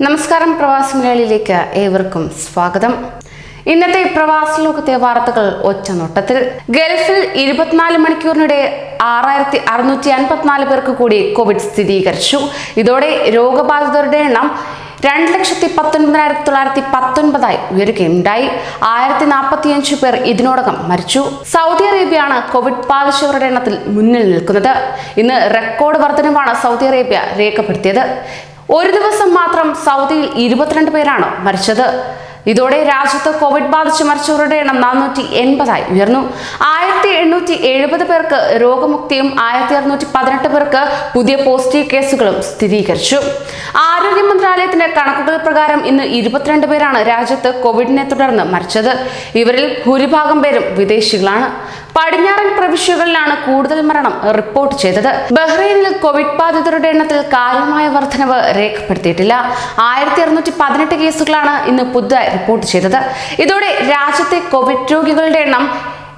നമസ്കാരം, പ്രവാസി മലയാളിയിലേക്ക് ഏവർക്കും സ്വാഗതം. ഇന്നത്തെ പ്രവാസ ലോകത്തെ വാർത്തകൾ ഒറ്റനോട്ടത്തിൽ. ഗൾഫിൽ 24 മണിക്കൂറിനിടെ 6654 പേർക്ക് കൂടി കോവിഡ് സ്ഥിരീകരിച്ചു. ഇതോടെ രോഗബാധിതരുടെ എണ്ണം 2,19,919 ഉയരുകയുണ്ടായി. 1045 പേർ ഇതിനോടകം മരിച്ചു. സൗദി അറേബ്യയാണ് കോവിഡ് ബാധിച്ചവരുടെ എണ്ണത്തിൽ മുന്നിൽ നിൽക്കുന്നത്. ഇന്ന് റെക്കോർഡ് വർധനവാണ് സൗദി അറേബ്യ രേഖപ്പെടുത്തിയത്. ഒരു ദിവസം മാത്രം സൗദിയിൽ 22 പേരാണ് മരിച്ചത്. ഇതോടെ രാജ്യത്ത് കോവിഡ് ബാധിച്ച് മരിച്ചവരുടെ എണ്ണം 480 ഉയർന്നു. 1870 പേർക്ക് രോഗമുക്തിയും 1618 പേർക്ക് പുതിയ പോസിറ്റീവ് കേസുകളും സ്ഥിരീകരിച്ചു. ആരോഗ്യ മന്ത്രാലയത്തിന്റെ കണക്കുകൾ പ്രകാരം ഇന്ന് 22 പേരാണ് രാജ്യത്ത് കോവിഡിനെ തുടർന്ന് മരിച്ചത്. ഇവരിൽ ഭൂരിഭാഗം പേരും വിദേശികളാണ്. പടിഞ്ഞാറൻ പ്രവിശ്യകളിലാണ് കൂടുതൽ മരണം റിപ്പോർട്ട് ചെയ്തത്. ബഹ്റൈനിൽ കോവിഡ് ബാധിതരുടെ എണ്ണത്തിൽ കാര്യമായ വർധനവ് രേഖപ്പെടുത്തിയിട്ടില്ല. 1618 കേസുകളാണ് ഇന്ന് പുതുതായി റിപ്പോർട്ട് ചെയ്തത്. ഇതോടെ രാജ്യത്തെ കോവിഡ് രോഗികളുടെ എണ്ണം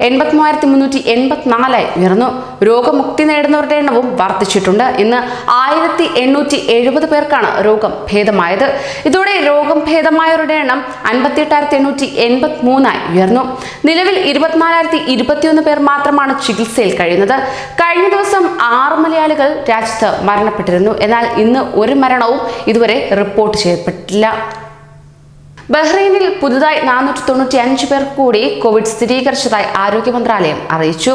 83,384 ഉയർന്നു. രോഗമുക്തി നേടുന്നവരുടെ എണ്ണവും വർദ്ധിച്ചിട്ടുണ്ട്. ഇന്ന് 1870 പേർക്കാണ് രോഗം ഭേദമായത്. ഇതോടെ രോഗം ഭേദമായവരുടെ എണ്ണം 58,883 ഉയർന്നു. നിലവിൽ 24,021 പേർ മാത്രമാണ് ചികിത്സയിൽ കഴിയുന്നത്. കഴിഞ്ഞ ദിവസം 6 മലയാളികൾ രാജ്യത്ത് മരണപ്പെട്ടിരുന്നു. എന്നാൽ ഇന്ന് ഒരു മരണവും ഇതുവരെ റിപ്പോർട്ട് ചെയ്യപ്പെട്ടില്ല. ബഹ്റൈനിൽ പുതുതായി 495 പേർക്ക് കൂടി കോവിഡ് സ്ഥിരീകരിച്ചതായി ആരോഗ്യ മന്ത്രാലയം അറിയിച്ചു.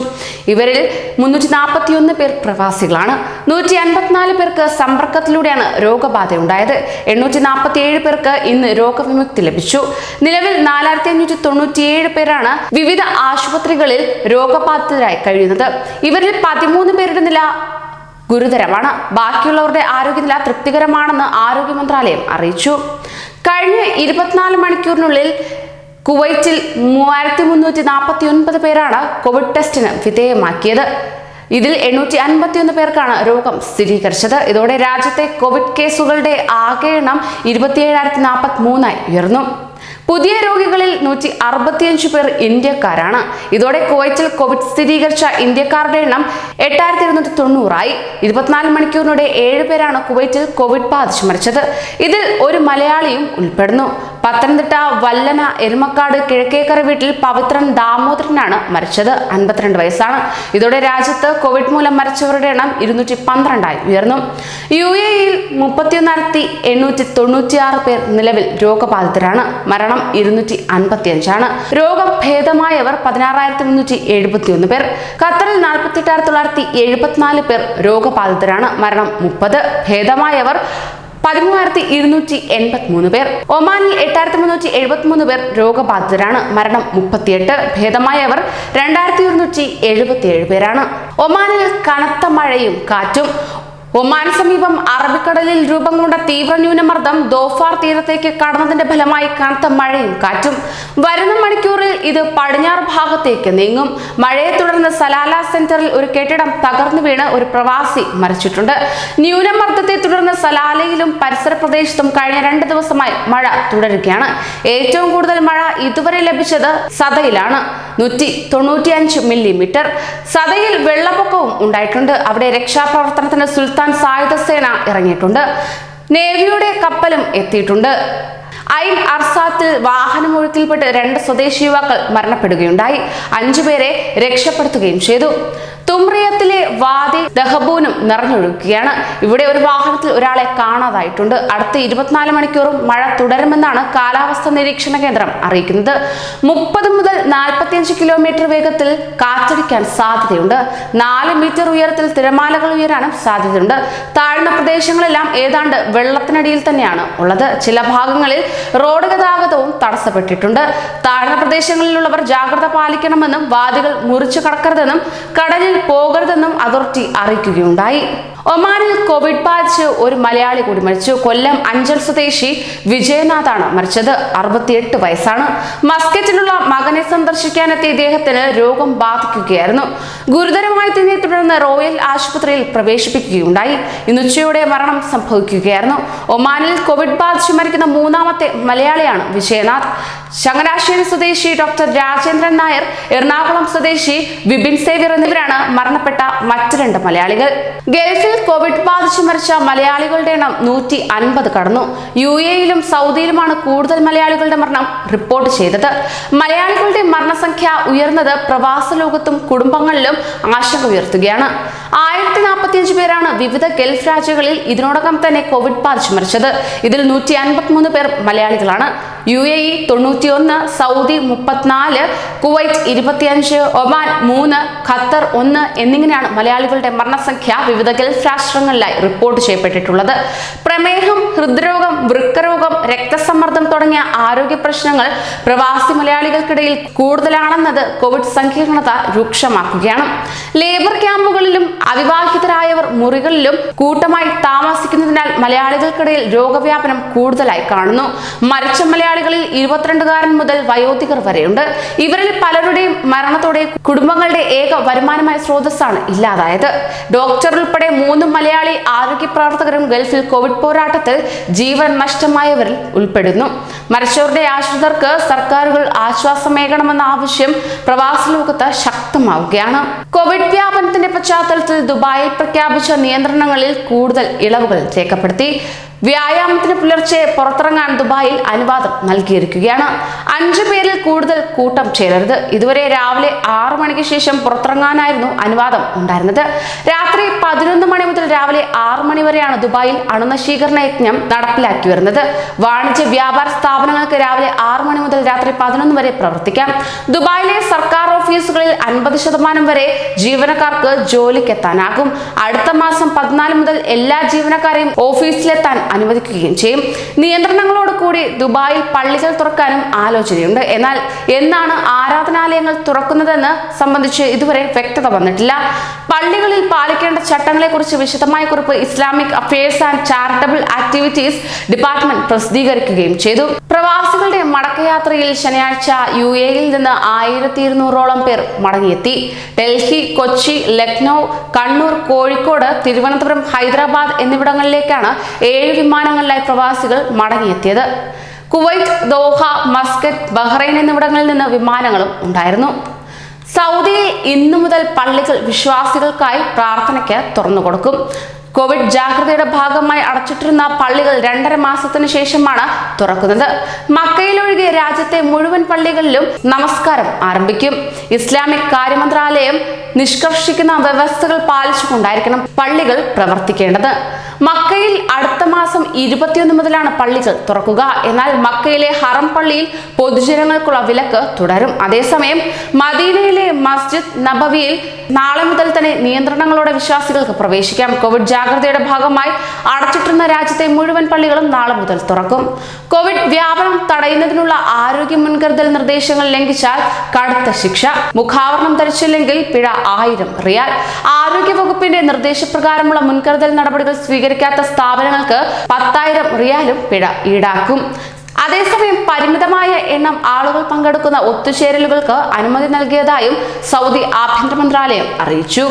ഇവരിൽ 341 പേർ പ്രവാസികളാണ്. 154 പേർക്ക് സമ്പർക്കത്തിലൂടെയാണ് രോഗബാധയുണ്ടായത്. 847 പേർക്ക് ഇന്ന് രോഗവിമുക്തി ലഭിച്ചു. നിലവിൽ 4597 പേരാണ് വിവിധ ആശുപത്രികളിൽ രോഗബാധിതരായി കഴിയുന്നത്. ഇവരിൽ 13 പേരുടെ നില ഗുരുതരമാണ്. ബാക്കിയുള്ളവരുടെ ആരോഗ്യനില തൃപ്തികരമാണെന്ന് ആരോഗ്യ മന്ത്രാലയം അറിയിച്ചു. കഴിഞ്ഞ 24 മണിക്കൂറിനുള്ളിൽ കുവൈറ്റിൽ 3349 പേരാണ് കോവിഡ് ടെസ്റ്റിന് വിധേയമാക്കിയത്. ഇതിൽ 851 പേർക്കാണ് രോഗം സ്ഥിരീകരിച്ചത്. ഇതോടെ രാജ്യത്തെ കോവിഡ് കേസുകളുടെ ആകെ എണ്ണം 27,043 ഉയർന്നു. പുതിയ രോഗികളിൽ 165 പേർ ഇന്ത്യക്കാരാണ്. ഇതോടെ കുവൈറ്റിൽ കോവിഡ് സ്ഥിരീകരിച്ച ഇന്ത്യക്കാരുടെ എണ്ണം 8,290 24 മണിക്കൂറിനിടെ 7 പേരാണ് കുവൈറ്റിൽ കോവിഡ് ബാധിച്ച് മരിച്ചത്. ഇതിൽ ഒരു മലയാളിയും ഉൾപ്പെടുന്നു. പത്തനംതിട്ട വല്ലന എരുമക്കാട് കിഴക്കേക്കര വീട്ടിൽ പവിത്രൻ ദാമോദരനാണ് മരിച്ചത്. 52 വയസ്സാണ്. ഇതോടെ രാജ്യത്ത് കോവിഡ് മൂലം മരിച്ചവരുടെ എണ്ണം 212 ഉയർന്നു. UAEയിൽ 31,896 പേർ നിലവിൽ രോഗബാധിതരാണ്. മരണം 255 രോഗം ഭേദമായവർ 16,371 പേർ. ഖത്തറിൽ 48,974 പേർ രോഗബാധിതരാണ്. മരണം 30. ഭേദമായവർ 13,283 പേർ. ഒമാനിൽ 8,373 പേർ രോഗബാധിതരാണ്. മരണം 38. ഭേദമായവർ 2,177 പേരാണ്. ഒമാനിൽ കനത്ത മഴയും കാറ്റും. ഒമാന് സമീപം അറബിക്കടലിൽ രൂപം കൊണ്ട തീവ്ര ന്യൂനമർദ്ദം ദോഫാർ തീരത്തേക്ക് കടന്നതിന്റെ ഫലമായി കനത്ത മഴയും കാറ്റും. വരുന്ന മണിക്കൂറിൽ ഇത് പടിഞ്ഞാറ് ഭാഗത്തേക്ക് നീങ്ങും. മഴയെ തുടർന്ന് സലാല സെന്ററിൽ ഒരു കെട്ടിടം തകർന്നു വീണ് ഒരു പ്രവാസി മരിച്ചിട്ടുണ്ട്. ന്യൂനമർദ്ദത്തെ തുടർന്ന് സലാലയിലും പരിസര പ്രദേശത്തും കഴിഞ്ഞ 2 ദിവസമായി മഴ തുടരുകയാണ്. ഏറ്റവും കൂടുതൽ മഴ ഇതുവരെ ലഭിച്ചത് സദയിലാണ്, 195 മില്ലിമീറ്റർ. സദയിൽ വെള്ളപ്പൊക്കവും ഉണ്ടായിട്ടുണ്ട്. അവിടെ രക്ഷാപ്രവർത്തനത്തിന് സുൽത്താൻ സായുധ സേന ഇറങ്ങിയിട്ടുണ്ട്. നേവിയുടെ കപ്പലും എത്തിയിട്ടുണ്ട്. ഐൻ അർസാത്തിൽ വാഹനമൊഴുക്കിൽപ്പെട്ട് 2 സ്വദേശി യുവാക്കൾ മരണപ്പെടുകയുണ്ടായി. 5 പേരെ രക്ഷപ്പെടുത്തുകയും ചെയ്തു. തുമ്രിയത്തിലെ വാദി ദഹബൂനും നിറഞ്ഞൊഴുകുകയാണ്. ഇവിടെ ഒരു വാഹനത്തിൽ ഒരാളെ കാണാതായിട്ടുണ്ട്. അടുത്ത 24 മണിക്കൂറും മഴ തുടരുമെന്നാണ് കാലാവസ്ഥാ നിരീക്ഷണ കേന്ദ്രം അറിയിക്കുന്നത്. 30 മുതൽ 45 കിലോമീറ്റർ വേഗത്തിൽ കാറ്റടിക്കാൻ സാധ്യതയുണ്ട്. 4 മീറ്റർ ഉയരത്തിൽ തിരമാലകൾ ഉയരാനും സാധ്യതയുണ്ട്. താഴ്ന്ന പ്രദേശങ്ങളെല്ലാം ഏതാണ്ട് വെള്ളത്തിനടിയിൽ തന്നെയാണ് ഉള്ളത്. ചില ഭാഗങ്ങളിൽ റോഡ് ഗതാഗതവും തടസ്സപ്പെട്ടിട്ടുണ്ട്. താഴ്ന്ന പ്രദേശങ്ങളിലുള്ളവർ ജാഗ്രത പാലിക്കണമെന്നും വാദികൾ മുറിച്ചു കടക്കരുതെന്നും കടലിൽ പോകരുതെന്നും അതോറിറ്റി അറിയിക്കുകയുണ്ടായി. ഒമാനിൽ കോവിഡ് ബാധിച്ച് ഒരു മലയാളി കൂടി മരിച്ചു. കൊല്ലം അഞ്ചൽ സ്വദേശി വിജയനാഥാണ് മരിച്ചത്. 68 വയസ്സാണ്. മസ്കറ്റിലുള്ള മകനെ സന്ദർശിക്കാനെത്തിയ ഇദ്ദേഹത്തിന് രോഗം ബാധിക്കുകയായിരുന്നു. ഗുരുതരമായി തുടർന്ന് റോയൽ ആശുപത്രിയിൽ പ്രവേശിപ്പിക്കുകയുണ്ടായി. ഇന്ന് ഉച്ചയോടെ മരണം സംഭവിക്കുകയായിരുന്നു. ഒമാനിൽ കോവിഡ് ബാധിച്ച് മരിക്കുന്ന 3ാമത്തെ മലയാളിയാണ് വിജയനാഥ്. ചങ്ങനാശ്ശേരി സ്വദേശി ഡോക്ടർ രാജേന്ദ്രൻ നായർ, എറണാകുളം സ്വദേശി വിപിൻ സേവ്യർ എന്നിവരാണ് മരണപ്പെട്ട മറ്റ് 2 മലയാളികൾ. ഗൾഫിൽ കോവിഡ് ബാധിച്ച് മരിച്ച മലയാളികളുടെ എണ്ണം 150 കടന്നു. UAE-യിലും സൗദിയിലുമാണ് കൂടുതൽ മലയാളികളുടെ മരണം റിപ്പോർട്ട് ചെയ്തത്. മലയാളികളുടെ മരണസംഖ്യ ഉയർന്നത് പ്രവാസ ലോകത്തും കുടുംബങ്ങളിലും ആശങ്ക ഉയർത്തുകയാണ്. 1045 പേരാണ് വിവിധ ഗൾഫ് രാജ്യങ്ങളിൽ ഇതിനോടകം തന്നെ കോവിഡ് ബാധിച്ച് മരിച്ചത്. ഇതിൽ 153 പേർ മലയാളികളാണ്. UAE 91, Saudi 34, Kuwait 25, Oman 3, Qatar 1 എന്നിങ്ങനെയാണ് മലയാളികളുടെ മരണസംഖ്യ വിവിധ ഗൾഫ് രാഷ്ട്രങ്ങളിലായി റിപ്പോർട്ട് ചെയ്യപ്പെട്ടിട്ടുള്ളത്. പ്രമേഹം, ഹൃദ്രോഗം, വൃക്കരോഗം, രക്തസമ്മർദ്ദം തുടങ്ങിയ ആരോഗ്യ പ്രശ്നങ്ങൾ പ്രവാസി മലയാളികൾക്കിടയിൽ കൂടുതലാണെന്നത് കോവിഡ് സങ്കീർണത രൂക്ഷമാക്കുകയാണ്. ലേബർ ക്യാമ്പുകളിലും അവിവാഹിതരായവർ മുറികളിലും കൂട്ടമായി താമസിക്കുന്നതിനാൽ മലയാളികൾക്കിടയിൽ രോഗവ്യാപനം കൂടുതലായി കാണുന്നു. മരിച്ച മലയാളികളിൽ 22കാരൻ മുതൽ വയോധികർ വരെയുണ്ട്. ഇവരിൽ പലരുടെയും മരണത്തോടെ കുടുംബങ്ങളുടെ ഏക വരുമാനമായ സ്രോതസ്സാണ് ഇല്ലാതായത്. ഡോക്ടർ ഉൾപ്പെടെ 3 മലയാളി ആരോഗ്യ പ്രവർത്തകരും ഗൾഫിൽ കോവിഡ് പോരാട്ടത്തിൽ ജീവൻ നഷ്ടമായവരിൽ ഉൾപ്പെടുന്നു. മരിച്ചവരുടെ ആശ്രിതർക്ക് സർക്കാരുകൾ ആശ്വാസമേകണമെന്ന ആവശ്യം പ്രവാസ ലോകത്ത് ശക്തമാവുകയാണ്. കോവിഡ് വ്യാപനത്തിന്റെ പശ്ചാത്തലത്തിൽ ദുബായിൽ പ്രഖ്യാപിച്ച നിയന്ത്രണങ്ങളിൽ കൂടുതൽ ഇളവുകൾ രേഖപ്പെടുത്തി. വ്യായാമത്തിന് പുലർച്ചെ പുറത്തിറങ്ങാൻ ദുബായിൽ അനുവാദം നൽകിയിരിക്കുകയാണ്. 5 പേരിൽ കൂടുതൽ കൂട്ടം ചേരരുത്. ഇതുവരെ രാവിലെ 6 മണിക്ക് ശേഷം പുറത്തിറങ്ങാനായിരുന്നു അനുവാദം ഉണ്ടായിരുന്നത്. രാത്രി 11 മണി മുതൽ രാവിലെ 6 മണി വരെയാണ് ദുബായിൽ അണുനശീകരണ യജ്ഞം നടപ്പിലാക്കി വരുന്നത്. വാണിജ്യ വ്യാപാര സ്ഥാപനങ്ങൾക്ക് രാവിലെ 6 മണി മുതൽ രാത്രി 11 വരെ പ്രവർത്തിക്കാം. ദുബായിലെ സർക്കാർ ഓഫീസുകളിൽ 50% വരെ ജീവനക്കാർക്ക് ജോലിക്കെത്താനാകും. അടുത്ത മാസം 14 മുതൽ എല്ലാ ജീവനക്കാരെയും ഓഫീസിലെത്താൻ അനുവദിക്കുകയും ചെയ്യും. നിയന്ത്രണങ്ങളോട് കൂടി ദുബായിൽ പള്ളികൾ തുറക്കാനും ആലോചനയുണ്ട്. എന്നാൽ എന്നാണ് ആരാധനാലയങ്ങൾ തുറക്കുന്നതെന്ന് സംബന്ധിച്ച് ഇതുവരെ വ്യക്തത വന്നിട്ടില്ല. പള്ളികളിൽ പാലിക്കേണ്ട ചട്ടങ്ങളെക്കുറിച്ച് വിശദമായ കുറിപ്പ് Islamic affairs and charitable activities department പ്രസിദ്ധീകരിക്കുകയും ചെയ്തു. പ്രവാസികളുടെ മടക്കയാത്രയിൽ ശനിയാഴ്ച UAE-യിൽ നിന്ന് 1200ഓളം പേർ മടങ്ങിയെത്തി. ഡൽഹി, കൊച്ചി, ലക്നൗ, കണ്ണൂർ, കോഴിക്കോട്, തിരുവനന്തപുരം, ഹൈദരാബാദ് എന്നിവിടങ്ങളിലേക്കാണ് 7 വിമാനങ്ങളിലായി പ്രവാസികൾ മടങ്ങിയെത്തിയത്. കുവൈറ്റ്, ദോഹ, മസ്കറ്റ്, ബഹ്റൈൻ എന്നിവിടങ്ങളിൽ നിന്ന് വിമാനങ്ങളും ഉണ്ടായിരുന്നു. സൗദിയിൽ ഇന്നു മുതൽ പള്ളികൾ വിശ്വാസികൾക്കായി പ്രാർത്ഥനയ്ക്ക് തുറന്നുകൊടുക്കും. കോവിഡ് ജാഗ്രതയുടെ ഭാഗമായി അടച്ചിട്ടിരുന്ന പള്ളികൾ 2.5 മാസത്തിന് ശേഷമാണ് തുറക്കുന്നത്. മക്കയിലൊഴികെ രാജ്യത്തെ മുഴുവൻ പള്ളികളിലും നമസ്കാരം ആരംഭിക്കും. ഇസ്ലാമിക് കാര്യമന്ത്രാലയം നിഷ്കർഷിക്കുന്ന വ്യവസ്ഥകൾ പാലിച്ചുകൊണ്ടായിരിക്കണം പള്ളികൾ പ്രവർത്തിക്കേണ്ടത്. മക്കയിൽ അടുത്ത മാസം 21 മുതലാണ് പള്ളികൾ തുറക്കുക. എന്നാൽ മക്കയിലെ ഹറം പള്ളിയിൽ പൊതുജനങ്ങൾക്കുള്ള വിലക്ക് തുടരും. അതേസമയം മദീനയിലെ മസ്ജിദ് നബവിയിൽ നാളെ മുതൽ തന്നെ നിയന്ത്രണങ്ങളോടെ വിശ്വാസികൾക്ക് പ്രവേശിക്കാം. കോവിഡ് ജാഗ്രതയുടെ ഭാഗമായി അടച്ചിട്ടിരുന്ന രാജ്യത്തെ മുഴുവൻ പള്ളികളും നാളെ മുതൽ തുറക്കും. കോവിഡ് വ്യാപനം തടയുന്നതിനുള്ള ആരോഗ്യ മുൻകരുതൽ നിർദ്ദേശങ്ങൾ ലംഘിച്ചാൽ കടുത്ത ശിക്ഷ. മുഖാവരണം ധരിച്ചില്ലെങ്കിൽ പിഴ 1000 റിയാൽ. ആരോഗ്യ വകുപ്പിന്റെ നിർദ്ദേശപ്രകാരമുള്ള മുൻകരുതൽ നടപടികൾ സ്വീകരിക്കാത്ത സ്ഥാപനങ്ങൾക്ക് 10,000 റിയാലും പിഴ ഈടാക്കും. അതേസമയം പരിമിതമായ എണ്ണം ആളുകൾ പങ്കെടുക്കുന്ന ഒത്തുചേരലുകൾക്ക് അനുമതി നൽകിയതായും സൗദി ആഭ്യന്തര മന്ത്രാലയം അറിയിച്ചു.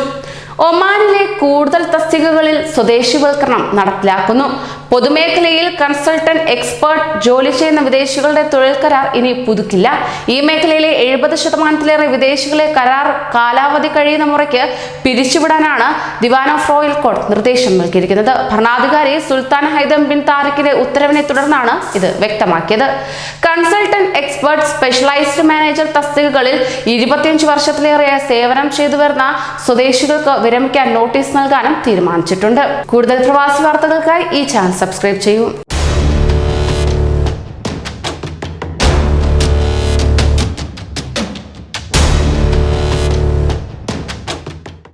ഒമാനിലെ കൂടുതൽ തസ്തികകളിൽ സ്വദേശിവൽക്കരണം നടപ്പിലാക്കുന്നു. പൊതുമേഖലയിൽ കൺസൾട്ടന്റ്, എക്സ്പേർട്ട് ജോലി ചെയ്യുന്ന വിദേശികളുടെ തൊഴിൽ കരാർ ഇനി പുതുക്കില്ല. ഈ മേഖലയിലെ 70% വിദേശികളെ കരാർ കാലാവധി കഴിയുന്ന മുറയ്ക്ക് പിരിച്ചുവിടാനാണ് ദിവാൻ ഓഫ് റോയൽ കോർട്ട് നിർദ്ദേശം നൽകിയിരിക്കുന്നത്. ഭരണാധികാരി സുൽത്താൻ ഹൈതം ബിൻ താരിഖിന്റെ ഉത്തരവിനെ തുടർന്നാണ് ഇത് വ്യക്തമാക്കിയത്. കൺസൾട്ടന്റ്, എക്സ്പേർട്ട്, സ്പെഷ്യലൈസ്ഡ് മാനേജർ തസ്തികകളിൽ 25 വർഷത്തിലേറെ സേവനം ചെയ്തു വരുന്ന സ്വദേശികൾക്ക് വിരമിക്കാൻ നോട്ടീസ് നൽകാനും തീരുമാനിച്ചിട്ടുണ്ട്. കൂടുതൽ പ്രവാസി വാർത്തകൾക്കായി ഈ ചാനൽ സബ്സ്ക്രൈബ് ചെയ്യൂ.